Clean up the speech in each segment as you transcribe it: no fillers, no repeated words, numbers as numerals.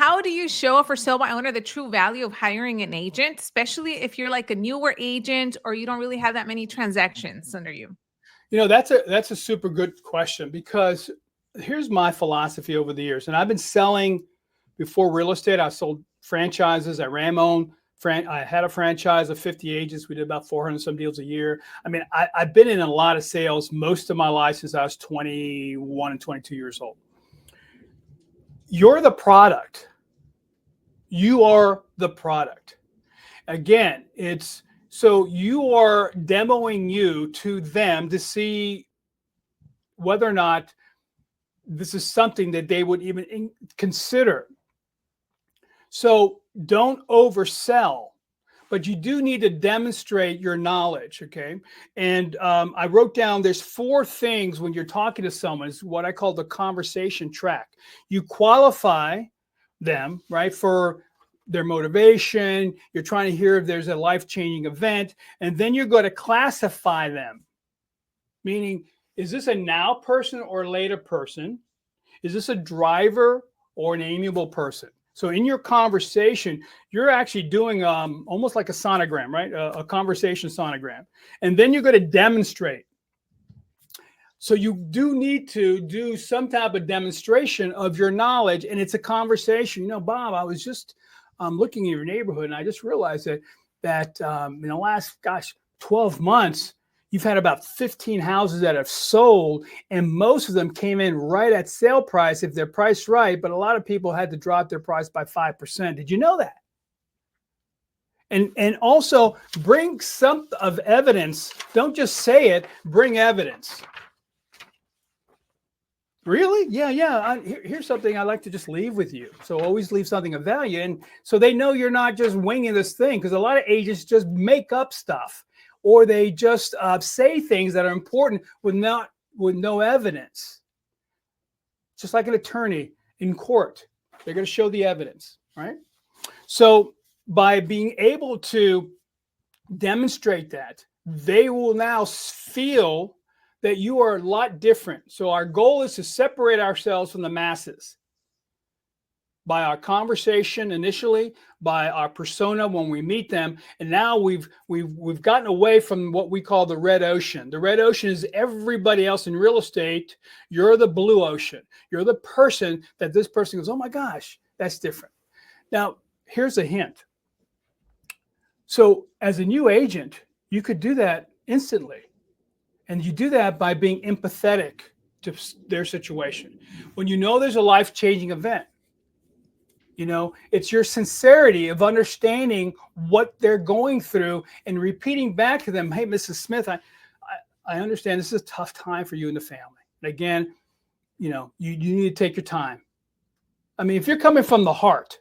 how do you show a for sale by owner the true value of hiring an agent, especially if you're like a newer agent or you don't really have that many transactions under you? That's a super good question, because here's my philosophy over the years. And I've been selling before real estate. I sold franchises. I ran my own. I had a franchise of 50 agents. We did about 400 some deals a year. I mean, I've been in a lot of sales most of my life since I was 21 and 22 years old. You're the product. You are the product. Again, so you are demoing you to them to see whether or not this is something that they would even consider. So don't oversell, but you do need to demonstrate your knowledge, okay? And I wrote down, there's 4 things when you're talking to someone, is what I call the conversation track. You qualify them, right, for their motivation. You're trying to hear if there's a life-changing event, and then you're going to classify them, meaning, is this a now person or a later person? Is this a driver or an amiable person? So in your conversation, you're actually doing almost like a sonogram, right? A conversation sonogram. And then you're going to demonstrate. So you do need to do some type of demonstration of your knowledge. And it's a conversation. Bob, I was just looking in your neighborhood, and I just realized that in the last, 12 months, you've had about 15 houses that have sold, and most of them came in right at sale price if they're priced right, but a lot of people had to drop their price by 5%. Did you know that? And also bring some of evidence. Don't just say it, bring evidence. Really? Yeah. Here's something I like to just leave with you. So always leave something of value. And so they know you're not just winging this thing, because a lot of agents just make up stuff, or they just say things that are important with no evidence. Just like an attorney in court, they're going to show the evidence, right? So by being able to demonstrate that, they will now feel that you are a lot different. So our goal is to separate ourselves from the masses by our conversation initially, by our persona when we meet them. And now we've gotten away from what we call the red ocean. The red ocean is everybody else in real estate. You're the blue ocean. You're the person that this person goes, oh my gosh, that's different. Now, here's a hint. So as a new agent, you could do that instantly. And you do that by being empathetic to their situation. When you know there's a life-changing event, it's your sincerity of understanding what they're going through and repeating back to them, hey, Mrs. Smith, I understand this is a tough time for you and the family. And again, you need to take your time. I mean, if you're coming from the heart,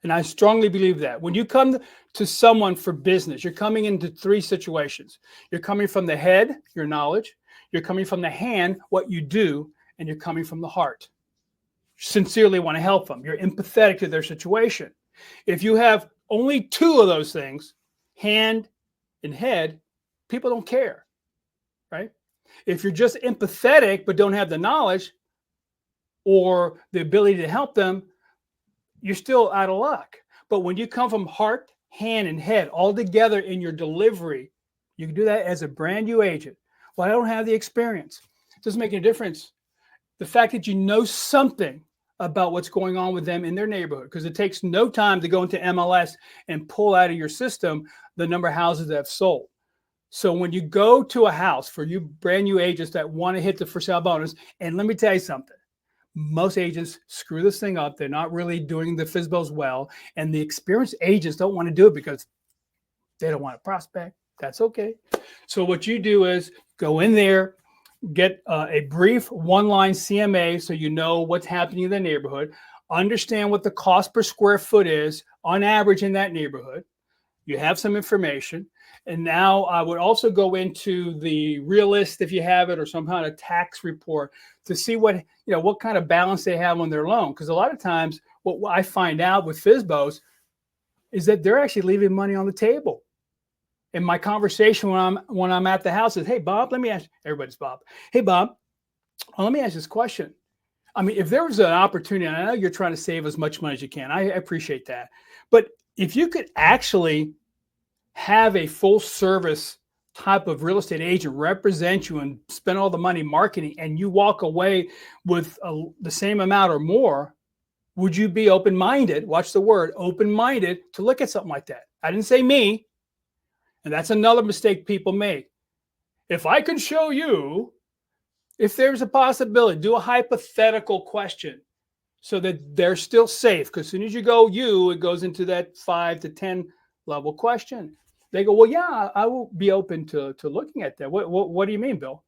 and I strongly believe that when you come to someone for business, you're coming into 3 situations. You're coming from the head, your knowledge. You're coming from the hand, what you do, and you're coming from the heart. You sincerely want to help them. You're empathetic to their situation. If you have only 2 of those things, hand and head, people don't care, right? If you're just empathetic but don't have the knowledge or the ability to help them, you're still out of luck. But when you come from heart, hand, and head all together in your delivery, you can do that as a brand new agent. Well, I don't have the experience. It doesn't make any difference. The fact that you know something about what's going on with them in their neighborhood, because it takes no time to go into MLS and pull out of your system the number of houses that have sold. So when you go to a house, for you brand new agents that want to hit the for sale bonus, and let me tell you something, most agents screw this thing up. They're not really doing the FSBOs well. And the experienced agents don't want to do it because they don't want to prospect. That's okay. So what you do is go in there, get a brief 1-line CMA so you know what's happening in the neighborhood, understand what the cost per square foot is on average in that neighborhood. You have some information. And now I would also go into the realist, if you have it, or some kind of tax report to see what kind of balance they have on their loan. Because a lot of times what I find out with FSBOs is that they're actually leaving money on the table. In my conversation when I'm at the house is, hey, Bob, let me ask, everybody's Bob. Hey, Bob, let me ask this question. I mean, if there was an opportunity, and I know you're trying to save as much money as you can, I appreciate that. But if you could actually have a full service type of real estate agent represent you and spend all the money marketing, and you walk away with the same amount or more, would you be open-minded? Watch the word, open-minded, to look at something like that? I didn't say me. And that's another mistake people make. If I can show you, if there's a possibility, do a hypothetical question so that they're still safe. Because as soon as you go it goes into that 5 to 10 level question. They go, well, yeah, I will be open to looking at that. What do you mean, Bill?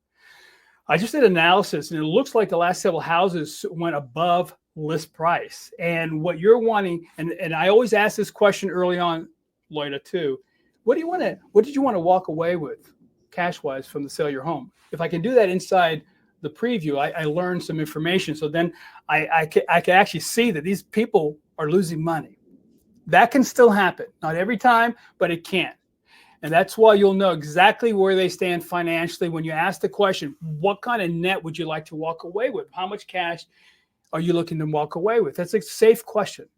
I just did analysis, and it looks like the last several houses went above list price. And what you're wanting, and I always ask this question early on, Loida, too. What did you want to walk away with cash-wise from the sale of your home? If I can do that inside the preview, I learned some information. So then I can actually see that these people are losing money. That can still happen. Not every time, but it can. And that's why you'll know exactly where they stand financially when you ask the question, what kind of net would you like to walk away with? How much cash are you looking to walk away with? That's a safe question.